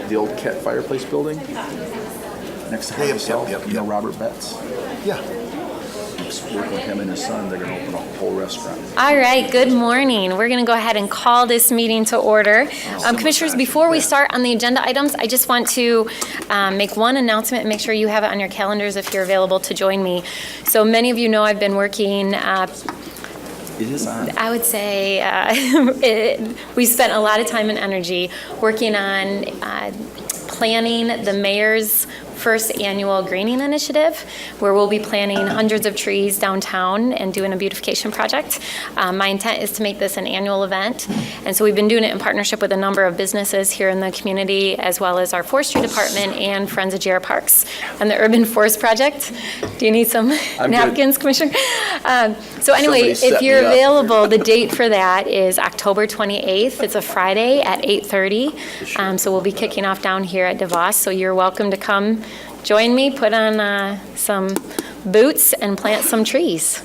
The old Cat Fireplace building next to Hotel. Yep. You know Robert Betts? Yeah. Just working with him and his son. They're going to open a whole restaurant. All right, good morning. We're going to go ahead and call this meeting to order. Commissioners, before we start on the agenda items, I just want to make one announcement and make sure you have it on your calendars if you're available to join me. So many of you know I've been working It is on. I would say we spent a lot of time and energy working on planning the mayor's first annual greening initiative, where we'll be planting hundreds of trees downtown and doing a beautification project. My intent is to make this an annual event, and so we've been doing it in partnership with a number of businesses here in the community, as well as our forestry department and Friends of Jarrah Parks and the Urban Forest Project. Do you need some napkins, Commissioner? So anyway, if you're available, the date for that is October 28th. It's a Friday at 8:30. So we'll be kicking off down here at DeVos. So you're welcome to come join me, put on some boots, and plant some trees.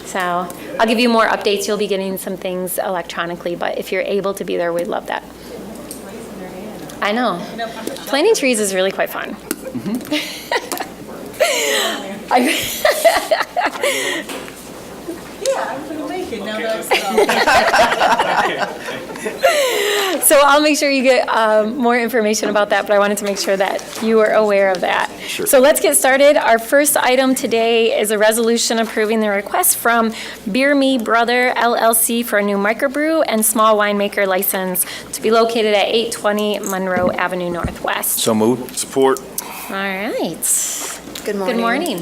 So I'll give you more updates. You'll be getting some things electronically, but if you're able to be there, we'd love that. I know. Planting trees is really quite fun. Yeah, I'm gonna make it now that So I'll make sure you get more information about that, but I wanted to make sure that you were aware of that. Sure. So let's get started. Our first item today is a resolution approving the request from Beer Me Brother LLC for a new microbrew and small winemaker license to be located at 820 Monroe Avenue Northwest. So moved. Support. All right. Good morning. Good morning.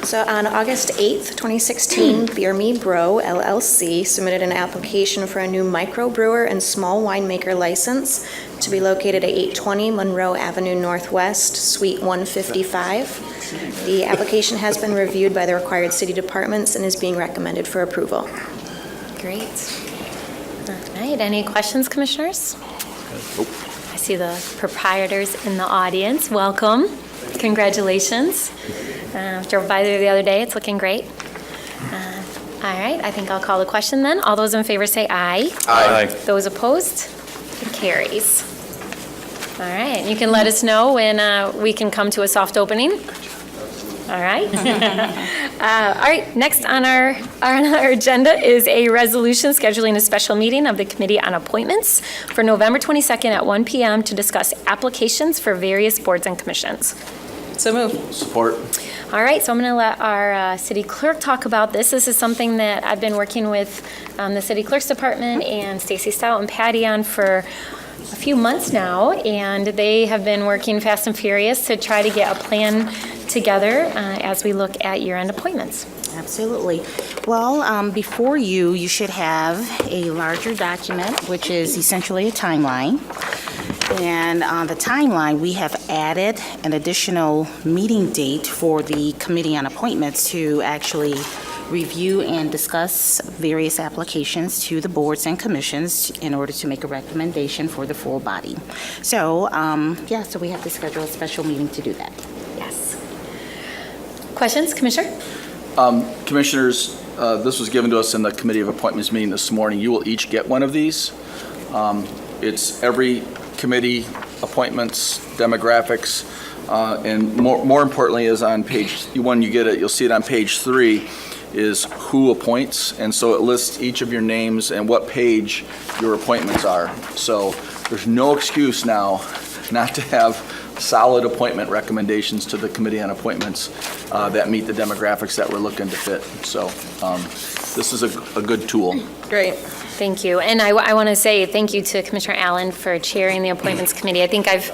So on August 8th, 2016, Beer Me Bro LLC submitted an application for a new microbrewer and small winemaker license to be located at 820 Monroe Avenue Northwest, Suite 155. The application has been reviewed by the required city departments and is being recommended for approval. Great. All right. Any questions, commissioners? I see the proprietors in the audience. Welcome. Congratulations. Drove by there the other day. It's looking great. All right. I think I'll call the question then. All those in favor say aye. Aye. Those opposed? It carries. All right. You can let us know when we can come to a soft opening. All right. All right. Next on our agenda is a resolution scheduling a special meeting of the Committee on Appointments for November 22nd at 1 p.m. to discuss applications for various boards and commissions. So move. Support. All right, so I'm going to let our city clerk talk about this. This is something that I've been working with the city clerk's department and Stacy Stout and Patty on for a few months now, and they have been working fast and furious to try to get a plan together as we look at year-end appointments. Absolutely. Well, before you should have a larger document, which is essentially a timeline. And on the timeline, we have added an additional meeting date for the Committee on Appointments to actually review and discuss various applications to the boards and commissions in order to make a recommendation for the full body. So, so we have to schedule a special meeting to do that. Yes. Questions, Commissioner? Commissioners, this was given to us in the Committee of Appointments meeting this morning. You will each get one of these. It's every committee appointments, demographics, and more importantly is on page, when you get it, you'll see it on page 3, is who appoints. And so it lists each of your names and what page your appointments are. So there's no excuse now not to have solid appointment recommendations to the Committee on Appointments that meet the demographics that we're looking to fit. So this is a good tool. Great. Thank you. And I want to say thank you to Commissioner Allen for chairing the Appointments Committee. I think I've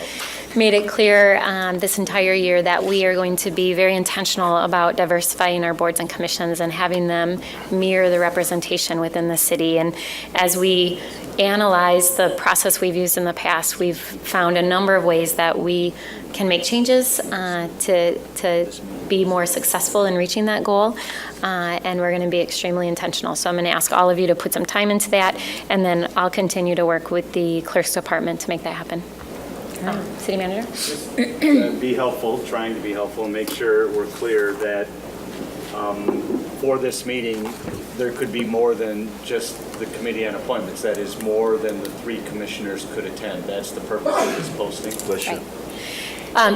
made it clear this entire year that we are going to be very intentional about diversifying our boards and commissions and having them mirror the representation within the city. And as we analyze the process we've used in the past, we've found a number of ways that we can make changes to be more successful in reaching that goal. And we're going to be extremely intentional. So I'm going to ask all of you to put some time into that, and then I'll continue to work with the clerk's department to make that happen. City Manager? Be helpful, trying to be helpful, and make sure we're clear that for this meeting, there could be more than just the committee on appointments. That is, more than the 3 commissioners could attend. That's the purpose of this posting.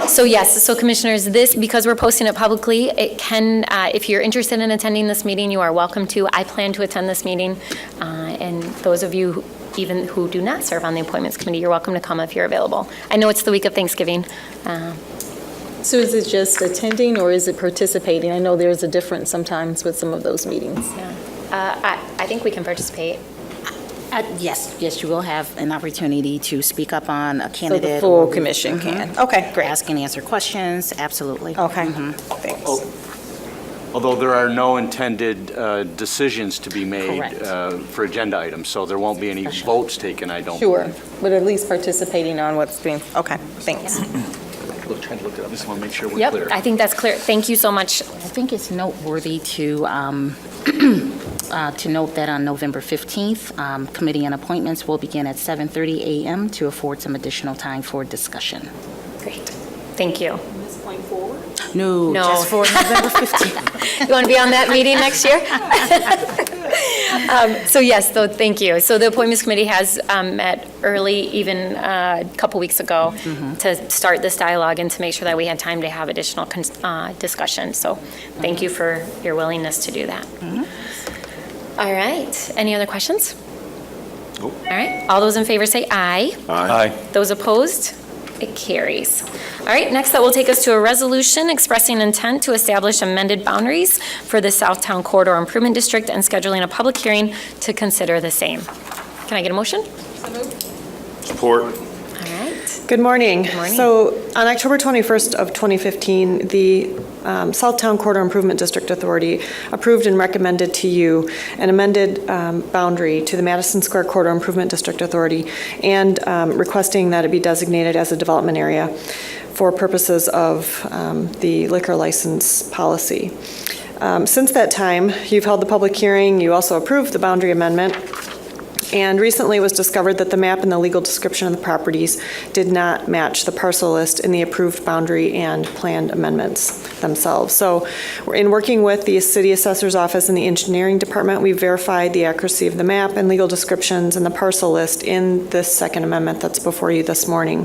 So yes, so commissioners, because we're posting it publicly, it can, if you're interested in attending this meeting, you are welcome to. I plan to attend this meeting, and those of you even who do not serve on the appointments committee, you're welcome to come if you're available. I know it's the week of Thanksgiving. So is it just attending or is it participating? I know there's a difference sometimes with some of those meetings. I think we can participate. Yes, you will have an opportunity to speak up on a So candidate. the full or- commission Mhm. can. Okay, great. Ask and answer questions, absolutely. Okay, Mhm. thanks. Although there are no intended decisions to be made Correct. for agenda items, so there won't be any votes taken, I don't Sure, believe. but at least participating on what's being, okay, thanks. Trying to look it up. Just want to make sure we're Yep, clear. I think that's clear. Thank you so much. I think it's noteworthy to note that on November 15th, committee on appointments will begin at 7:30 a.m. to afford some additional time for discussion. Great. Thank you. No, No. just for November 15th. You want to be on that meeting next year? So yes, so thank you. So the Appointments Committee has met early, even a couple weeks ago, to start this dialogue and to make sure that we had time to have additional discussion. So thank you for your willingness to do that. All right. Any other questions? All right. All those in favor say aye. Aye. Those opposed? It carries. All right, next that will take us to a resolution expressing intent to establish amended boundaries for the Southtown Corridor Improvement District and scheduling a public hearing to consider the same. Can I get a motion? Support. All right. Good morning. Good morning. So on October 21st of 2015, the Southtown Corridor Improvement District Authority approved and recommended to you an amended boundary to the Madison Square Corridor Improvement District Authority and requesting that it be designated as a development area for purposes of the liquor license policy. Since that time, you've held the public hearing, you also approved the boundary amendment, and recently it was discovered that the map and the legal description of the properties did not match the parcel list in the approved boundary and planned amendments themselves. So in working with the city assessor's office and the engineering department, we verified the accuracy of the map and legal descriptions and the parcel list in this second amendment that's before you this morning.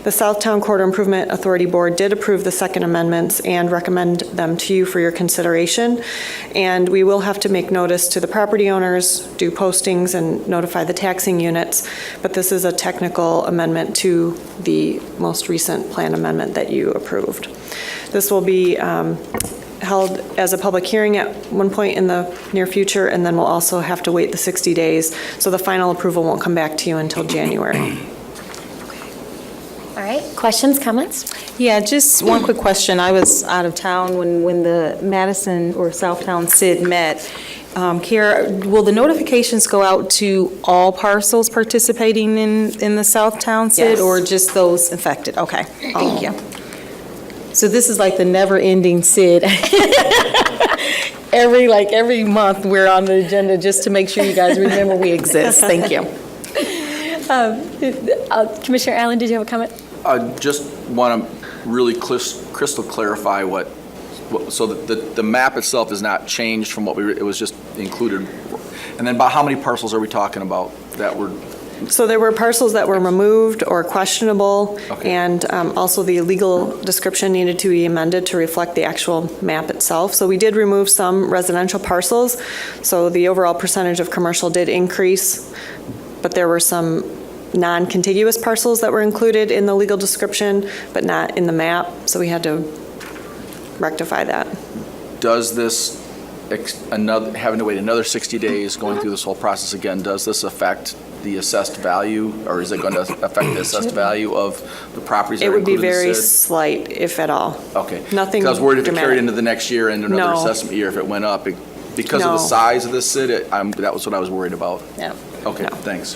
The Southtown Corridor Improvement Authority Board did approve the second amendments and recommend them to you for your consideration. And we will have to make notice to the property owners, do postings, and notify the taxing units, but this is a technical amendment to the most recent plan amendment that you approved. This will be held as a public hearing at one point in the near future, and then we'll also have to wait the 60 days, so the final approval won't come back to you until January. All right, questions, comments? Yeah, just one quick question. I was out of town when the Madison or Southtown SID met. Kara, will the notifications go out to all parcels participating in the Southtown SID? Yes. Or just those affected? Okay, thank you. So this is like the never-ending SID. Every month, we're on the agenda just to make sure you guys remember we exist. Thank you. Commissioner Allen, did you have a comment? I just want to really crystal clarify so the map itself is not changed from what it was just included. And then about how many parcels are we talking about that were? So there were parcels that were removed or questionable, Okay. and also the legal description needed to be amended to reflect the actual map itself. So we did remove some residential parcels, so the overall percentage of commercial did increase, but there were some non-contiguous parcels that were included in the legal description, but not in the map, so we had to rectify that. Does this, having to wait another 60 days, going through this whole process again, does this affect the assessed value, or is it going to affect the assessed value of the properties that It are would be included in very the SID? slight, if at all. Okay. Nothing Because worried if it carried dramatic. into the next year and another No. assessment year if it went up. Because of the No. size of the SID, that was what I was worried about. Yeah. Okay, No. thanks.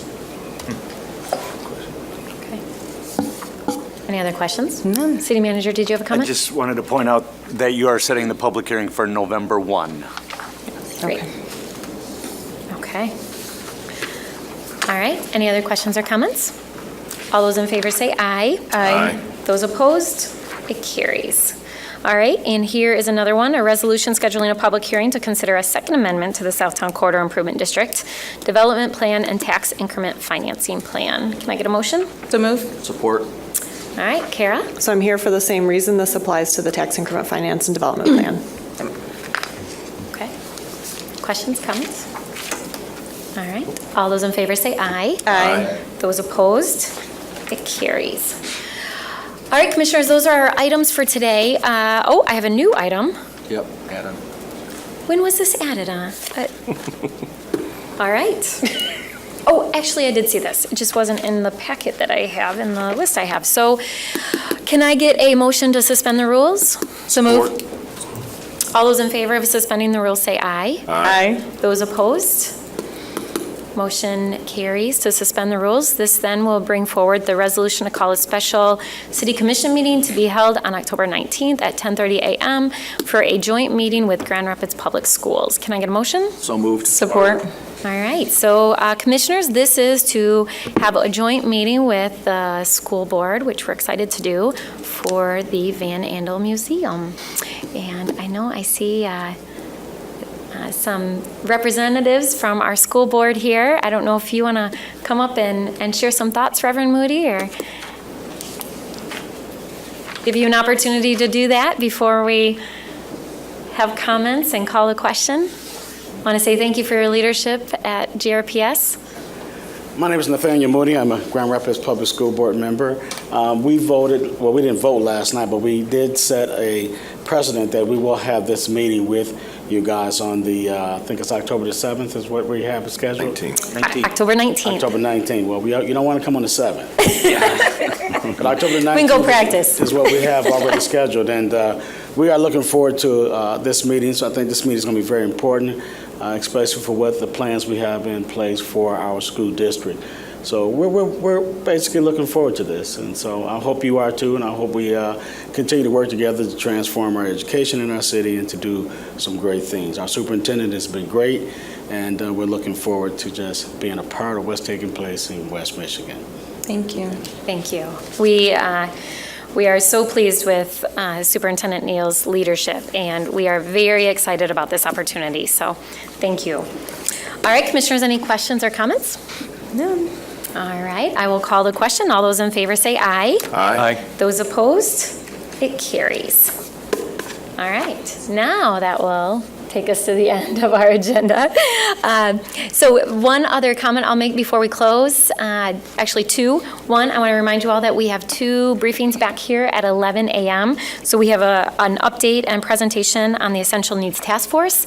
Any other questions? None. City Manager, did you have a I comment? just wanted to point out that you are setting the public hearing for November 1. Great. Okay. All right, any other questions or comments? All those in favor say aye. Aye. Those opposed? It carries. All right, and here is another one, a resolution scheduling a public hearing to consider a second amendment to the Southtown Corridor Improvement District Development Plan and Tax Increment Financing Plan. Can I get a motion? So move. Support. All right, Kara? So I'm here for the same reason. This applies to the tax increment finance and development plan. Okay. Questions, comments? All right, all those in favor say aye. Aye. Those opposed? It carries. All right, Commissioners, those are our items for today. I have a new item. Yep, Adam. When was this added on? All right. Oh, actually, I did see this. It just wasn't in the packet that I have, in the list I have. So can I get a motion to suspend the rules? So move. All those in favor of suspending the rules say aye. Aye. Those opposed? Motion carries to suspend the rules. This then will bring forward the resolution to call a special city commission meeting to be held on October 19th at 10:30 a.m. for a joint meeting with Grand Rapids Public Schools. Can I get a motion? So moved. Support. All right, so Commissioners, this is to have a joint meeting with the school board, which we're excited to do, for the Van Andel Museum. And I know I see some representatives from our school board here. I don't know if you want to come up and share some thoughts, Reverend Moody, or give you an opportunity to do that before we have comments and call a question. Want to say thank you for your leadership at GRPS. My name is Nathaniel Moody. I'm a Grand Rapids Public School Board member. We voted, well, we didn't vote last night, but we did set a precedent that we will have this meeting with you guys on the, I think it's October the 7th is what we have scheduled? 19th. October 19th. October 19th. Well, you don't want to come on the 7th. But October 19th We can go practice. is what we have already scheduled. And we are looking forward to this meeting. So I think this meeting is going to be very important, especially for what the plans we have in place for our school district. So we're basically looking forward to this. And so I hope you are too, and I hope we continue to work together to transform our education in our city and to do some great things. Our superintendent has been great, and we're looking forward to just being a part of what's taking place in West Michigan. Thank you. Thank you. We are so pleased with Superintendent Neal's leadership, and we are very excited about this opportunity. So thank you. All right, Commissioners, any questions or comments? None. All right, I will call the question. All those in favor say aye. Aye. Those opposed? It carries. All right, now that will take us to the end of our agenda. So one other comment I'll make before we close, actually two. One, I want to remind you all that we have two briefings back here at 11 a.m. So we have an update and presentation on the Essential Needs Task Force.